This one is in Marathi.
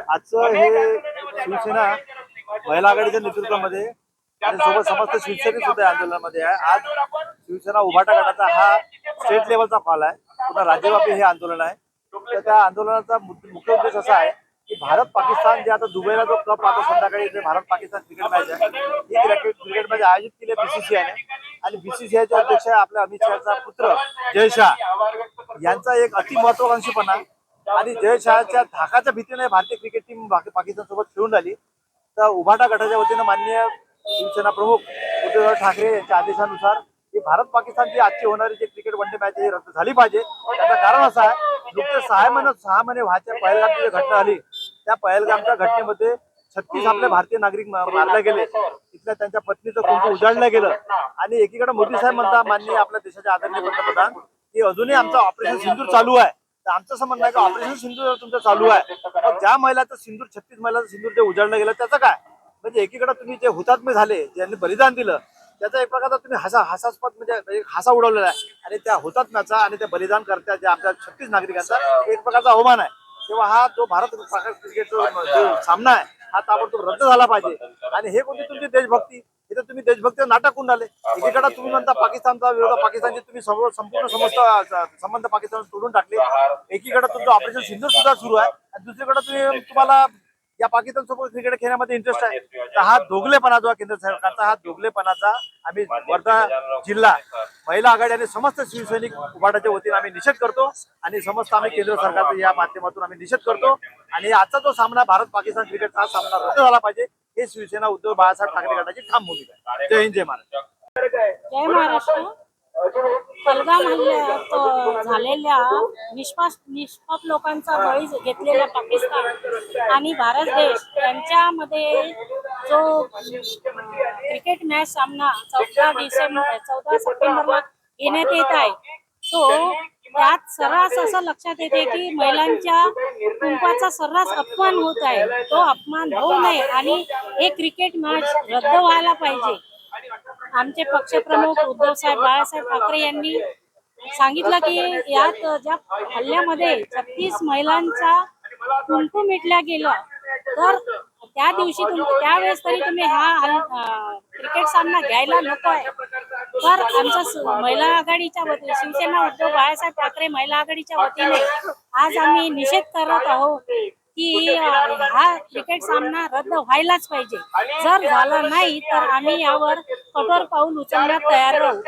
आजचं हे शिवसेना महिला आघाडीच्या नेतृत्वामध्ये आणि सोबत समस्त शिवसैनिक सुद्धा आंदोलनामध्ये आहे। आज शिवसेना उभाटा गटाचा हा स्टेट लेवलचा कॉल आहे, पुन्हा राज्यव्यापी हे आंदोलन आहे। तर त्या आंदोलनाचा मुख्य उद्देश असा आहे की भारत पाकिस्तान जे आता दुबईला जो कप आता संध्याकाळी जे भारत पाकिस्तान क्रिकेट मॅच आहे, ही क्रिकेट मॅच आयोजित केली बीसीसीआयने आणि बीसीसीआयचे अध्यक्ष आपल्या अमित शहाचा पुत्र जय शहा यांचा एक अति महत्वाकांक्षीपणा आणि जय शहाच्या धाकाच्या भीतीने भारतीय क्रिकेट टीम पाकिस्तान सोबत खेळून राहिली। तर उभाटा गटाच्या वतीनं माननीय शिवसेना प्रमुख उद्धव ठाकरे यांच्या आदेशानुसार ही भारत पाकिस्तान जी आजची होणारी जी क्रिकेट वन डे मॅच ही रद्द झाली पाहिजे। त्याचं कारण असं आहे, नुकतेच 6 महिने व्हायच्या पहलगामची जी घटना झाली, त्या पहलगामच्या घटनेमध्ये 36 आपले भारतीय नागरिक मारले गेले, तिथल्या त्यांच्या पत्नीचं कुटुंब उजाडलं गेलं आणि एकीकडे मोदी साहेब म्हणतात, माननीय आपल्या देशाचे आदरणीय पंतप्रधान, की अजूनही आमचं ऑपरेशन सिंदूर चालू आहे। तर आमचं असं म्हणणं आहे की ऑपरेशन सिंदूर तुमचं चालू आहे, मग ज्या महिलाचं सिंदूर 36 महिलाचं सिंदूर जे उजाडलं गेलं त्याचं काय? म्हणजे एकीकडे तुम्ही जे हुतात्मे झाले, ज्यांनी बलिदान दिलं, त्याचा एक प्रकारचा तुम्ही हास्यास्पद म्हणजे हासा उडवलेला आहे आणि त्या हुतात्म्याचा आणि त्या बलिदान करत्या ज्या आमच्या 36 नागरिकांचा एक प्रकारचा अवमान आहे। तेव्हा हा जो भारत क्रिकेटचा जो सामना आहे हा ताबडतोब रद्द झाला पाहिजे। आणि हे कोणती तुमची देशभक्ती? इथं तुम्ही देशभक्ती नाटक करून आले। एकीकडे तुम्ही म्हणता पाकिस्तानचा विरोध, पाकिस्तानचे तुम्ही संपूर्ण समस्त संबंध पाकिस्तान तोडून टाकले, एकीकडे तुमचं ऑपरेशन सिंधूर सुद्धा सुरू आहे आणि दुसरीकडे तुम्हाला या पाकिस्तान सोबत क्रिकेट खेळण्यामध्ये इंटरेस्ट आहे। तर हा दोघलेपणा जो केंद्र सरकारचा, हा दोघलेपणाचा आम्ही वर्धा जिल्हा महिला आघाडी आणि समस्त शिवसैनिक उभाटाच्या वतीने आम्ही निषेध करतो आणि समस्त आम्ही केंद्र सरकारच्या या माध्यमातून आम्ही निषेध करतो। आणि आजचा जो सामना भारत पाकिस्तान क्रिकेटचा हा सामना रद्द झाला पाहिजे, हे शिवसेना उद्धव बाळासाहेब ठाकरे गटाची ठाम भूमिका आहे। जय हिंद, जय महाराष्ट्र। जय महाराष्ट्र। पहलगाम हल्ल्यात झालेल्या निष्पाप लोकांचा बळी घेतलेला पाकिस्तान आणि भारत देश यांच्यामध्ये जो क्रिकेट मॅच सामना 14 सप्टेंबरला घेण्यात येत आहे, तो त्यात सर्रास असं लक्षात येते की महिलांच्या कुंकवाचा सर्रास अपमान होत आहे। तो अपमान होऊ नये आणि हे क्रिकेट मॅच रद्द व्हायला पाहिजे। आमचे पक्षप्रमुख उद्धव साहेब बाळासाहेब ठाकरे यांनी सांगितलं की यात ज्या हल्ल्यामध्ये 36 महिलांचा कुंकू मिटल्या गेलं, तर त्या दिवशी त्यावेळेस तरी तुम्ही हा क्रिकेट सामना घ्यायला नको आहे। तर आमच्या महिला आघाडीच्या वतीने, शिवसेना उद्धव बाळासाहेब ठाकरे महिला आघाडीच्या वतीने आज आम्ही निषेध करत आहोत की हा क्रिकेट सामना रद्द व्हायलाच पाहिजे। जर झाला नाही तर आम्ही यावर कठोर पाऊल उचलण्यात तयार राहू।